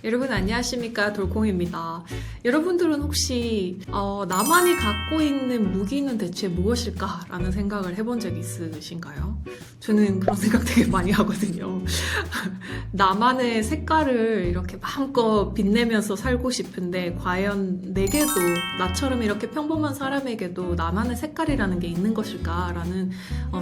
여러분 안녕하십니까, 돌콩입니다. 여러분들은 혹시 나만이 갖고 있는 무기는 대체 무엇일까? 라는 생각을 해본 적 있으신가요? 저는 그런 생각 되게 많이 하거든요. 나만의 색깔을 이렇게 마음껏 빛내면서 살고 싶은데 과연 내게도, 나처럼 이렇게 평범한 사람에게도 나만의 색깔이라는 게 있는 것일까? 라는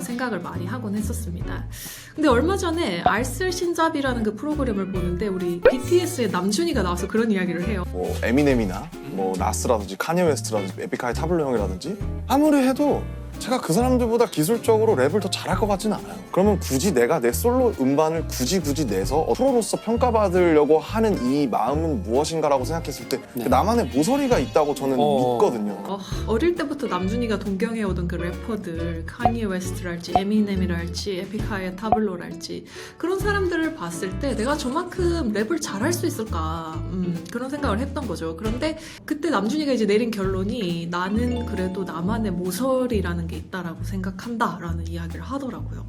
생각을 많이 하곤 했었습니다. 근데 얼마 전에 알쓸신잡이라는 그 프로그램을 보는데 우리 BTS의 남준이가 나와서 그런 이야기를 해요. 뭐 에미넴이나 뭐 나스라든지 카니에 웨스트라든지 에픽하이 타블로 형이라든지 아무리 해도 제가 그 사람들보다 기술적으로 랩을 더 잘할 것 같지는 않아요. 그러면 굳이 내가 내 솔로 음반을 굳이 내서 프로로서 평가받으려고 하는 이 마음은 무엇인가라고 생각했을 때 나만의 모서리가 있다고 저는 믿거든요. 어릴 때부터 남준이가 동경해오던 그 래퍼들, 카니에 웨스트랄지 에미넴이랄지 에픽하이 타블로랄지 그런 사람들을 봤을 때 내가 저만큼 랩을 잘할 수 있을까, 그런 생각을 했던 거죠. 그런데 그때 남준이가 이제 내린 결론이 나는 그래도 나만의 모서리라는 게 있다라고 생각한다 라는 이야기를 하더라고요.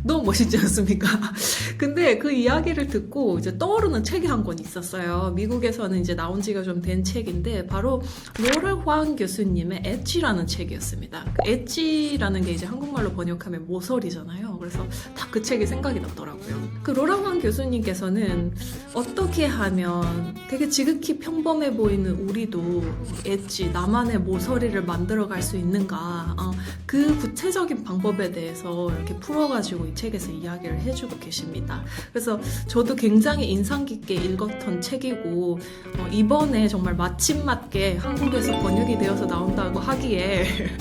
너무 멋있지 않습니까? 근데 그 이야기를 듣고 이제 떠오르는 책이 한 권 있었어요. 미국에서는 이제 나온 지가 좀 된 책인데 바로 로라후앙 교수님의 엣지'라는 책이었습니다. 그 엣지'라는 게 이제 한국말로 번역하면 모서리잖아요. 그래서 딱 그 책이 생각이 났더라고요. 그 로라후앙 교수님께서는 어떻게 하면 되게 지극히 평범해 보이는 우리도 엣지, 나만의 모서리를 만들어갈 수 있는가, 그 구체적인 방법에 대해서 이렇게 풀어가지고 이 책에서 이야기를 해주고 계십니다. 그래서 저도 굉장히 인상 깊게 읽었던 책이고 이번에 정말 마침맞게 한국에서 번역이 되어서 나온다고 하기에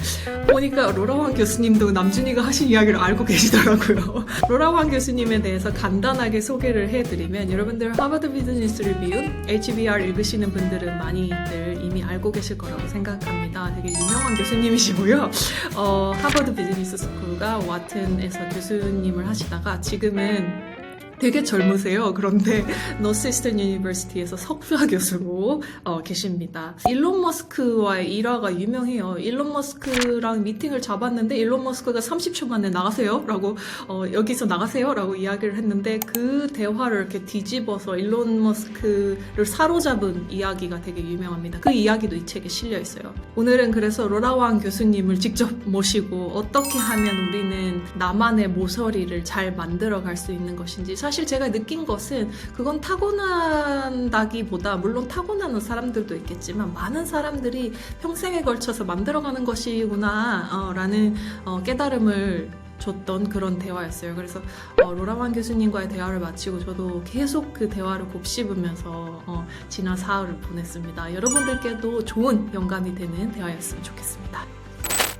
보니까 로라후앙 교수님도 남준이가 하신 이야기를 알고 계시더라고요. 로라후앙 교수님에 대해서 간단하게 소개를 해드리면 여러분들 하버드 비즈니스 리뷰, HBR 읽으시는 분들은 많이들 이미 알고 계실 거라고 생각합니다. 되게 유명한 교수님이시고요. 하버드 비즈니스 스쿨과 와튼에서 교수님을 하시다가 지금은 되게 젊으세요. 그런데 노스이스턴 유니버시티에서 석사 교수로 계십니다. 일론 머스크와의 일화가 유명해요. 일론 머스크랑 미팅을 잡았는데 일론 머스크가 30초 만에 나가세요 라고 여기서 나가세요 라고 이야기를 했는데 그 대화를 이렇게 뒤집어서 일론 머스크를 사로잡은 이야기가 되게 유명합니다. 그 이야기도 이 책에 실려 있어요. 오늘은 그래서 로라후앙 교수님을 직접 모시고 어떻게 하면 우리는 나만의 모서리를 잘 만들어갈 수 있는 것인지, 사실 제가 느낀 것은 그건 타고난다기보다, 물론 타고나는 사람들도 있겠지만 많은 사람들이 평생에 걸쳐서 만들어가는 것이구나 라는 깨달음을 줬던 그런 대화였어요. 그래서 로라후앙 교수님과의 대화를 마치고 저도 계속 그 대화를 곱씹으면서 지난 사흘을 보냈습니다. 여러분들께도 좋은 영감이 되는 대화였으면 좋겠습니다.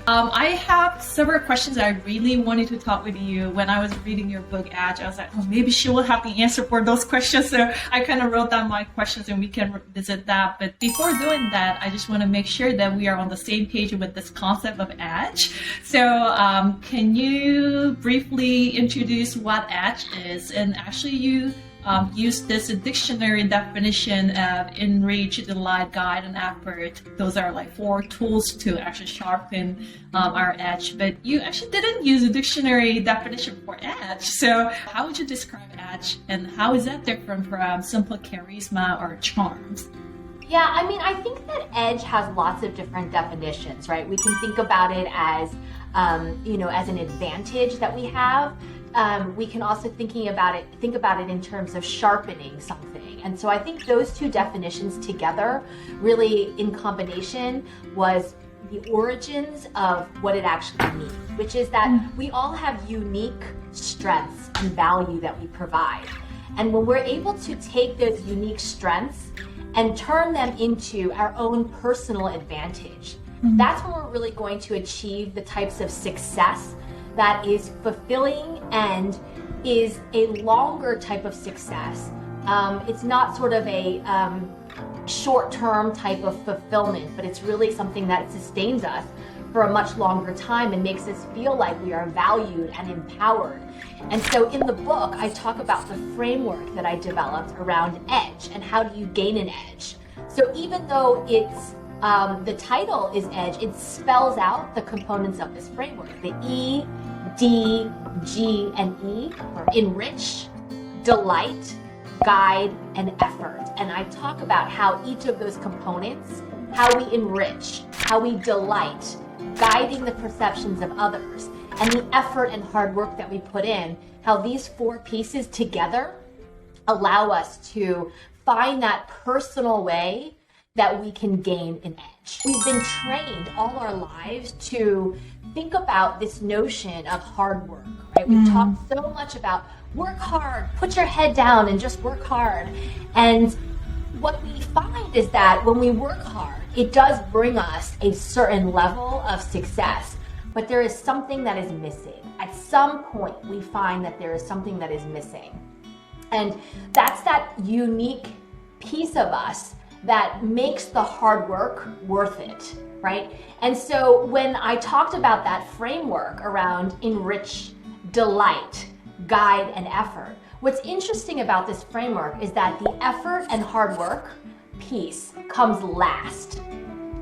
I have several questions I really wanted to talk with you. When I was reading your book, Edge, I was like, oh, maybe she will have the answer for those questions. So I kind of wrote down my questions and we can revisit that. But before doing that, I just want to make sure that we are on the same page with this concept of Edge. So can you briefly introduce what Edge is? And actually you use this dictionary definition of enrich, delight, guide, and effort. Those are like 4 tools to actually sharpen our edge. But you actually didn't use a dictionary definition for edge. So how would you describe edge, and how is that different from simple charisma or charms? Yeah, I mean, I think that edge has lots of different definitions, right? We can think about it as, as an advantage that we have. We can also think about it in terms of sharpening something. And so I think those two definitions together, really in combination, was the origins of what it actually means, which is that we all have unique strengths and value that we provide. And when we're able to take those unique strengths and turn them into our own personal advantage, that's when we're really going to achieve the types of success that is fulfilling and is a longer type of success. It's not sort of a short-term type of fulfillment, but it's really something that sustains us for a much longer time and makes us feel like we are valued and empowered. And so in the book, I talk about the framework that I developed around edge and how do you gain an edge. So even though it's the title is Edge, it spells out the components of this framework. The E, D, G, and E are enrich, delight, guide, and effort. And I talk about how each of those components, how we enrich, how we delight, guiding the perceptions of others, and the effort and hard work that we put in, how these four pieces together allow us to find that personal way that we can gain an edge. We've been trained all our lives to think about this notion of hard work, right? We've talked so much about work hard, put your head down and just work hard. And what we find is that when we work hard, it does bring us a certain level of success, but there is something that is missing. At some point, we find that there is something that is missing. And that's that unique piece of us that makes the hard work worth it, right? And so when I talked about that framework around enrich, delight, guide, and effort, what's interesting about this framework is that the effort and hard work piece comes last,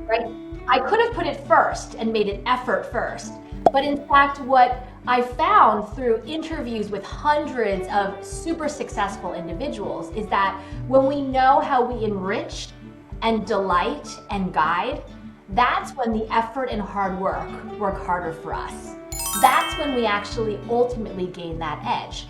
right? I could have put it first and made it effort first, but in fact, what I found through interviews with hundreds of super successful individuals is that when we know how we enrich and delight and guide, that's when the effort and hard work harder for us. That's when we actually ultimately gain that edge.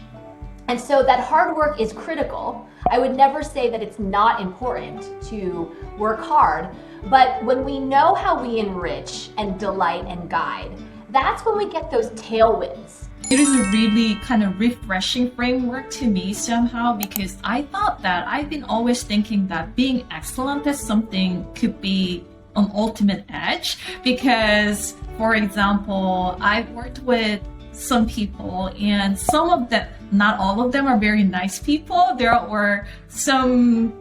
And so that hard work is critical. I would never say that it's not important to work hard, but when we know how we enrich and delight and guide, that's when we get those tailwinds. It is a really kind of refreshing framework to me somehow, because I thought that I've been always thinking that being excellent at something could be an ultimate edge. Because, for example, I've worked with some people, and some of them, not all of them, are very nice people. There were some,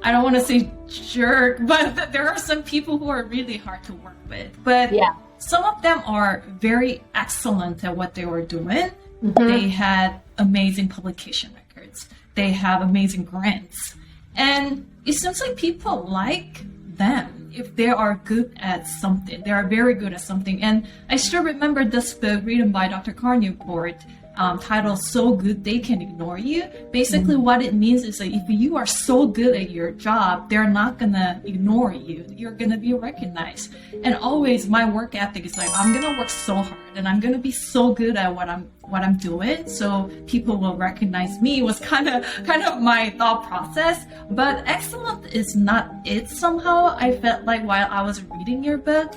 I don't want to say jerk, but there are some people who are really hard to work with. But Yeah. some of them are very excellent at what they were doing. They had amazing publication records. They have amazing grants. And it seems like people like them if they are good at something. They are very good at something. And I still remember this book written by Dr. Carnivore, titled So Good They Can Ignore You. Basically what it means is that if you are so good at your job, they're not gonna ignore you. You're gonna be recognized. And always my work ethic is like, I'm gonna work so hard and I'm gonna be so good at what I'm doing, so people will recognize me, was kind of my thought process. But excellent is not it somehow. I felt like while I was reading your book,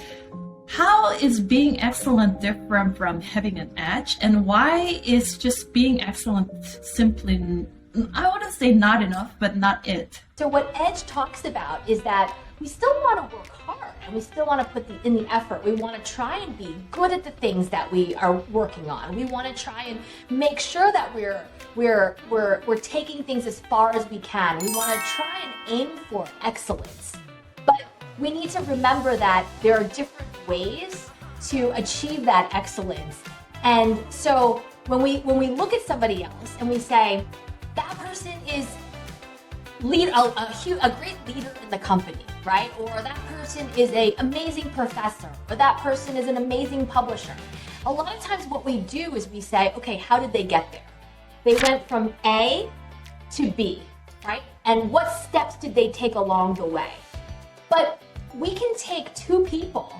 how is being excellent different from having an edge? And why is just being excellent simply, I wouldn't say not enough, but not it? So what Edge talks about is that we still want to work hard and we still want to put in the effort. We want to try and be good at the things that we are working on. We want to try and make sure that we're taking things as far as we can. We want to try and aim for excellence. But we need to remember that there are different ways to achieve that excellence. And so when we look at somebody else and we say, that person is a great leader in the company, right? Or that person is an amazing professor, or that person is an amazing publisher. A lot of times what we do is we say, okay, how did they get there? They went from A to B, right? And what steps did they take along the way? But we can take two people,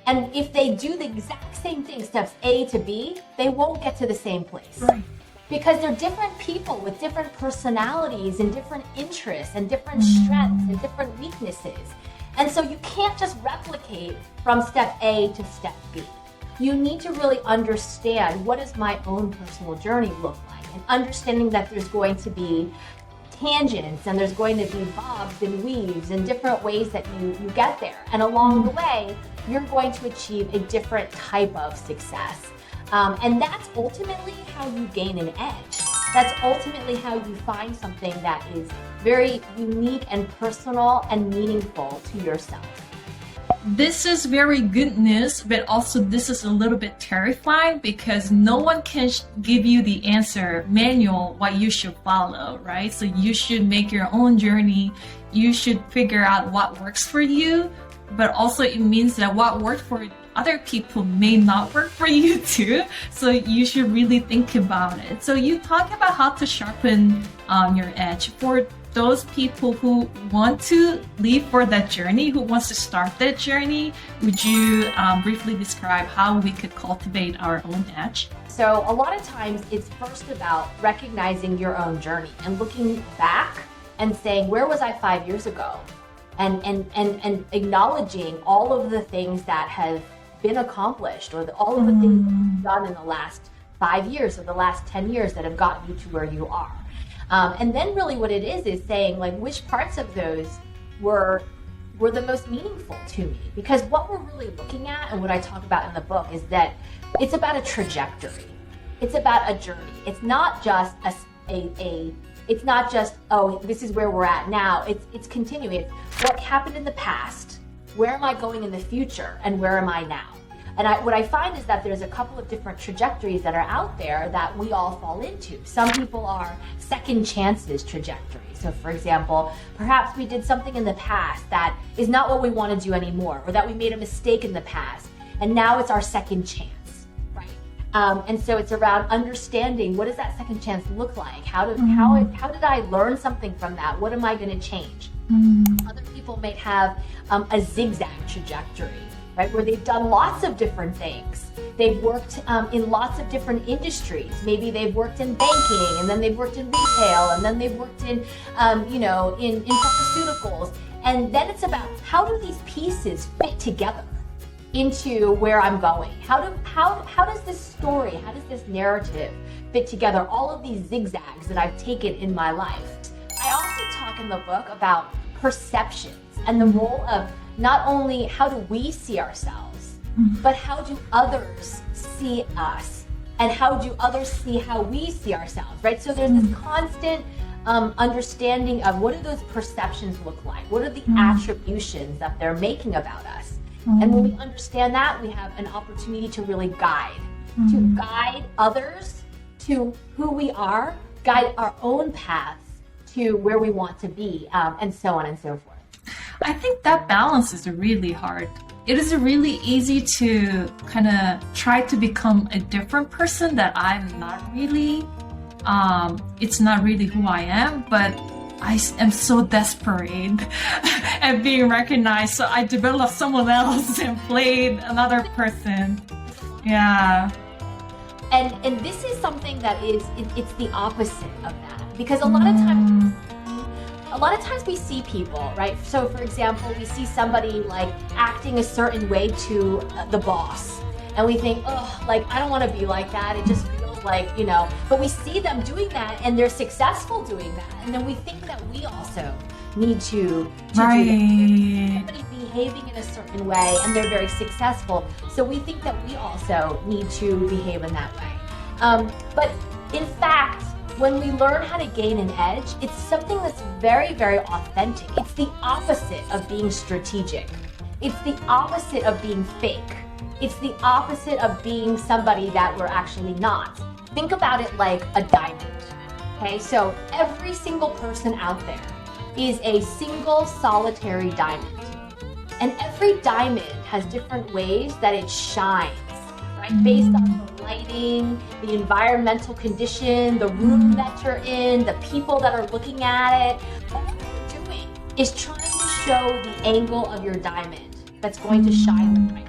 and if they do the exact same thing, steps A to B, they won't get to the same place. Right. Because they're different people with different personalities and different interests and different strengths and different weaknesses. And so you can't just replicate from step A to step B. You need to really understand, what does my own personal journey look like? And understanding that there's going to be tangents and there's going to be bobs and weaves and different ways that you get there. And along the way, you're going to achieve a different type of success. And that's ultimately how you gain an edge. That's ultimately how you find something that is very unique and personal and meaningful to yourself. This is very good news, but also this is a little bit terrifying, because no one can give you the answer manual what you should follow, right? So you should make your own journey. You should figure out what works for you, but also it means that what worked for other people may not work for you too. So you should really think about it. So you talk about how to sharpen your edge for those people who want to leave for that journey, who wants to start that journey. Would you briefly describe how we could cultivate our own edge? So a lot of times it's first about recognizing your own journey and looking back and saying, where was I 5 years ago? And acknowledging all of the things that have been accomplished or all of the things that you've done in the last 5 years or the last 10 years that have gotten you to where you are. And then really what it is saying like which parts of those were the most meaningful to me. Because what we're really looking at and what I talk about in the book is that it's about a trajectory. It's about a journey. It's not just it's not just, oh, this is where we're at now. It's continuing. It's what happened in the past, where am I going in the future, and where am I now? And what I find is that there's a couple of different trajectories that are out there that we all fall into. Some people are second chances trajectories. So for example, perhaps we did something in the past that is not what we want to do anymore, or that we made a mistake in the past, and now it's our second chance, right? And so it's around understanding what does that second chance look like? How did I learn something from that? What am I going to change? Other people may have a zigzag trajectory, right, where they've done lots of different things. They've worked in lots of different industries. Maybe they've worked in banking, and then they've worked in retail, and then they've worked in, in pharmaceuticals. And then it's about how do these pieces fit together into where I'm going? How does this story, how does this narrative fit together? All of these zigzags that I've taken in my life. I also talk in the book about perceptions and the role of not only how do we see ourselves, but how do others see us? And how do others see how we see ourselves, right? So there's this constant understanding of what do those perceptions look like? What are the attributions that they're making about us? And when we understand that, we have an opportunity to really guide others to who we are, guide our own paths to where we want to be, and so on and so forth. I think that balance is really hard. It is really easy to kind of try to become a different person that I'm not really. It's not really who I am, but I am so desperate at being recognized. So I developed someone else and played another person. Yeah. And this is something that it's the opposite of that. Because a lot of times we see people, right? So for example, we see somebody like acting a certain way to the boss. And we think, oh, like, I don't want to be like that. It just feels like, but we see them doing that and they're successful doing that. And then we think that we also need to do that. Somebody behaving in a certain way and they're very successful. So we think that we also need to behave in that way. But in fact, when we learn how to gain an edge, it's something that's very, very authentic. It's the opposite of being strategic. It's the opposite of being fake. It's the opposite of being somebody that we're actually not. Think about it like a diamond, okay? So every single person out there is a single solitary diamond. And every diamond has different ways that it shines, right? Based on the lighting, the environmental condition, the room that you're in, the people that are looking at it. All you're doing is trying to show the angle of your diamond that's going to shine the brightest.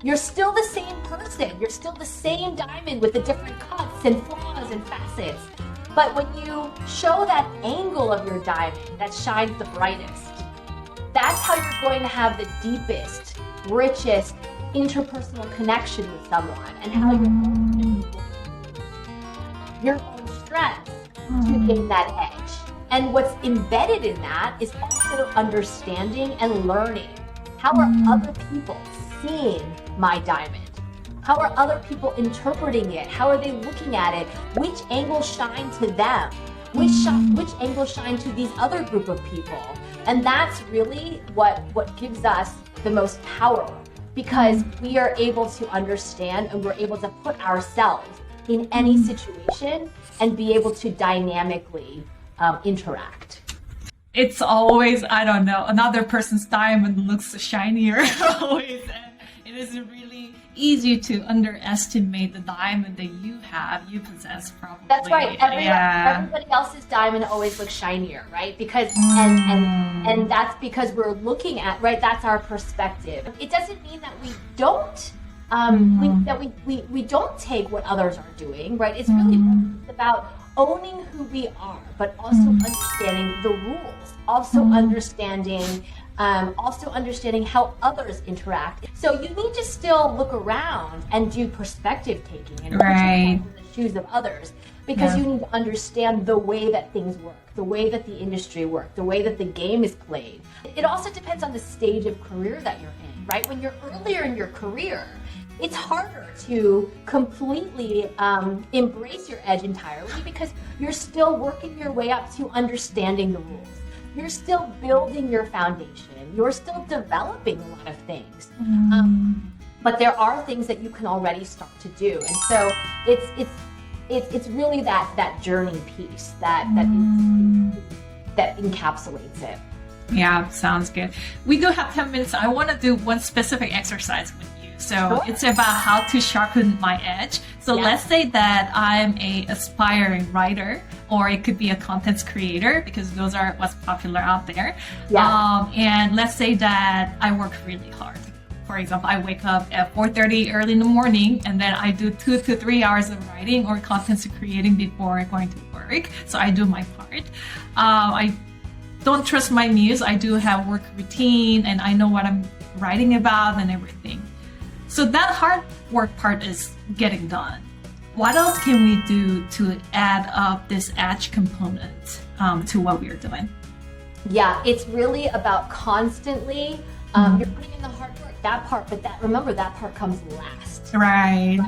You're still the same person. You're still the same diamond with the different cuts and flaws and facets. But when you show that angle of your diamond that shines the brightest, that's how you're going to have the deepest, richest interpersonal connection with someone, and how you're going to your own strengths to gain that edge. And what's embedded in that is also understanding and learning. How are other people seeing my diamond? How are other people interpreting it? How are they looking at it? Which angles shine to them? Which angles shine to these other group of people? And that's really what gives us the most power, because we are able to understand and we're able to put ourselves in any situation and be able to dynamically interact. It's always, I don't know, another person's diamond looks shinier always. And It is really easy to underestimate the diamond that you possess probably. That's right. Everybody else's diamond always looks shinier, right? Because and that's because we're looking at, right? That's our perspective. It doesn't mean that we don't we don't take what others are doing, right? It's really about owning who we are, but also understanding the rules, also understanding how others interact. So you need to still look around and do perspective taking and put yourself in the shoes of others, because you need to understand the way that things work, the way that the industry works, the way that the game is played. It also depends on the stage of career that you're in, right? When you're earlier in your career, it's harder to completely embrace your edge entirely, because you're still working your way up to understanding the rules. You're still building your foundation. You're still developing a lot of things. But there are things that you can already start to do. And so it's really that journey piece that encapsulates it. Yeah, sounds good. We do have 10 minutes. I want to do one specific exercise with you. So it's about how to sharpen my edge. So let's say that I'm a aspiring writer, or it could be a content creator, because those are what's popular out there. And let's say that I work really hard. For example, I wake up at 4:30 early in the morning, and then I do 2 to 3 hours of writing or content creating before going to work. So I do my part. I don't trust my muse. I do have work routine, and I know what I'm writing about and everything. So that hard work part is getting done. What else can we do to add up this edge component to what we're doing? Yeah, it's really about constantly, you're putting in the hard work, that part, but remember that part comes last. Right?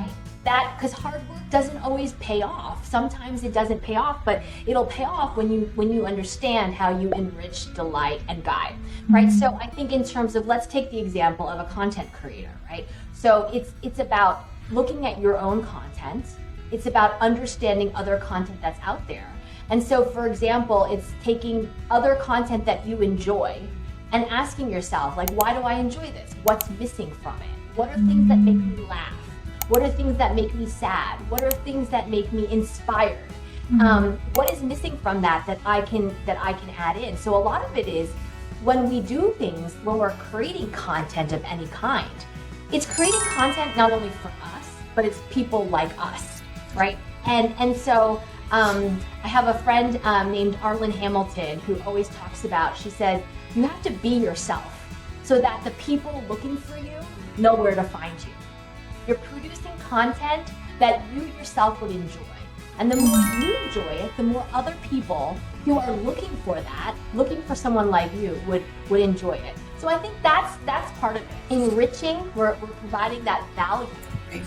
Because hard work doesn't always pay off. Sometimes it doesn't pay off, but it'll pay off when you understand how you enrich, delight, and guide, right? So I think in terms of, let's take the example of a content creator, right? So it's about looking at your own content. It's about understanding other content that's out there. And so, for example, it's taking other content that you enjoy and asking yourself, like, why do I enjoy this? What's missing from it? What are things that make me laugh? What are things that make me sad? What are things that make me inspired? What is missing from that I can add in? So a lot of it is when we do things, when we're creating content of any kind, it's creating content not only for us, but it's people like us, right? And so I have a friend named Arlen Hamilton who always talks about, she says, you have to be yourself so that the people looking for you know where to find you. You're producing content that you yourself would enjoy. And the more you enjoy it, the more other people who are looking for that, looking for someone like you, would enjoy it. So I think that's part of it. Enriching, we're providing that value,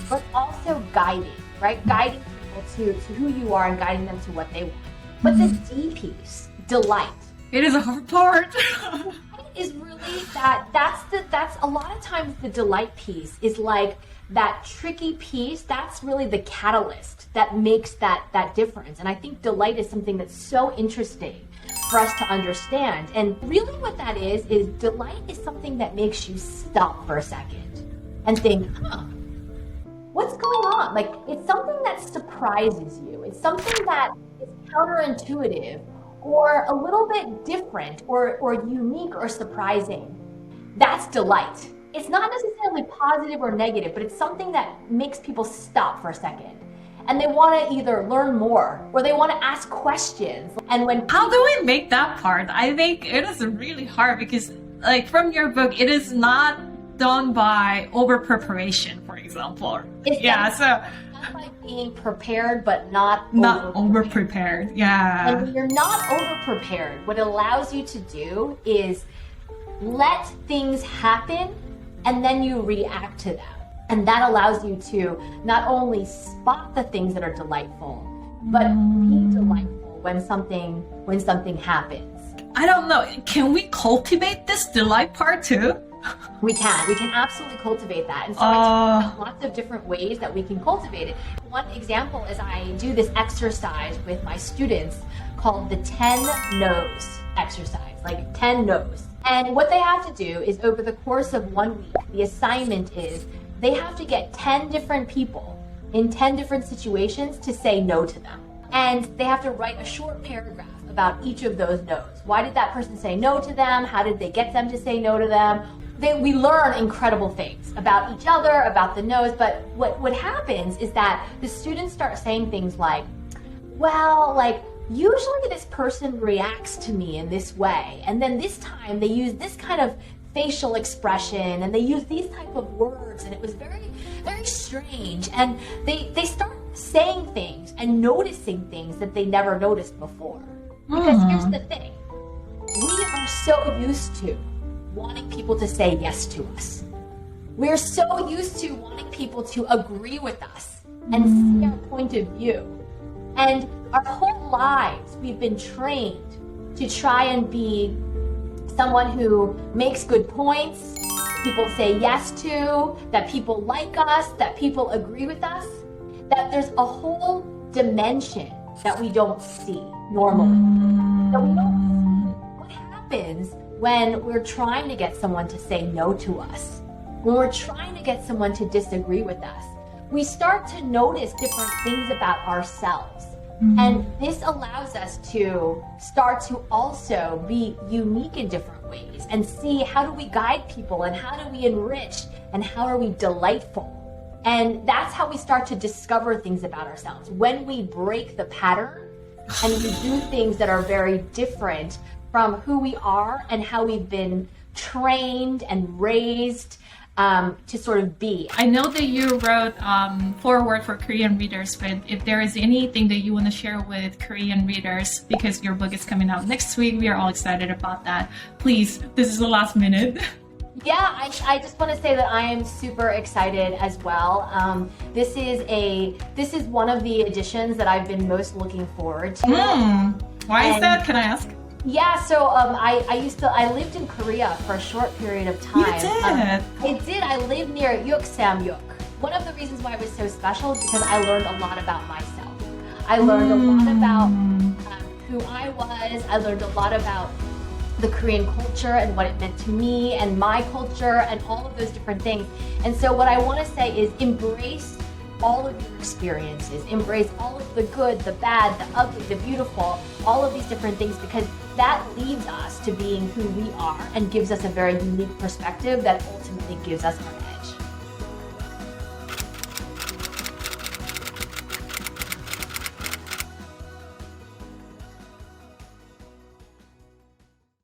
but also guiding, right? Guiding people to who you are and guiding them to what they want. But the D piece, delight. It is a hard part. Is really that's a lot of times the delight piece is like that tricky piece. That's really the catalyst that makes that difference. And I think delight is something that's so interesting for us to understand. And really what that is delight is something that makes you stop for a second and think, what's going on? Like, it's something that surprises you. It's something that is counterintuitive or a little bit different or unique or surprising. That's delight. It's not necessarily positive or negative, but it's something that makes people stop for a second. And they want to either learn more or they want to ask questions. And how do we make that part? I think it is really hard because, like, from your book, it is not done by over preparation, for example. So by being prepared, but not over prepared. Yeah. And when you're not over prepared, what it allows you to do is let things happen and then you react to them. And that allows you to not only spot the things that are delightful, but be delightful when something happens. I don't know. Can we cultivate this delight part too? We can absolutely cultivate that. And so I talk about lots of different ways that we can cultivate it. One example is I do this exercise with my students called the 10 no's exercise, like 10 no's. And what they have to do is over the course of 1 week, the assignment is they have to get 10 different people in 10 different situations to say no to them. And they have to write a short paragraph about each of those no's. Why did that person say no to them? How did they get them to say no to them? We learn incredible things about each other, about the no's, but what happens is that the students start saying things like, well, like, usually this person reacts to me in this way, and then this time they use this kind of facial expression, and they use these type of words, and it was very, very strange. And they start saying things and noticing things that they never noticed before. Because here's the thing, we are so used to wanting people to say yes to us. We're so used to wanting people to agree with us and see our point of view. And our whole lives, we've been trained to try and be someone who makes good points, people say yes to, that people like us, that people agree with us, that there's a whole dimension that we don't see normally. That we don't see. What happens when we're trying to get someone to say no to us? When we're trying to get someone to disagree with us? We start to notice different things about ourselves. And this allows us to start to also be unique in different ways and see how do we guide people and how do we enrich and how are we delightful. And that's how we start to discover things about ourselves. When we break the pattern and we do things that are very different from who we are and how we've been trained and raised to sort of be. I know that you wrote foreword for Korean readers, but if there is anything that you want to share with Korean readers, because your book is coming out next week, we are all excited about that. Please, this is the last minute. Yeah, I just want to say that I am super excited as well. This is one of the editions that I've been most looking forward to. Why is that? Can I ask? Yeah, so I lived in Korea for a short period of time. You did? I did. I lived near Yuksamyuk. One of the reasons why it was so special is because I learned a lot about myself. I learned a lot about who I was. I learned a lot about the Korean culture and what it meant to me and my culture and all of those different things. And so what I want to say is embrace all of your experiences, embrace all of the good, the bad, the ugly, the beautiful, all of these different things, because that leads us to being who we are and gives us a very unique perspective that ultimately gives us our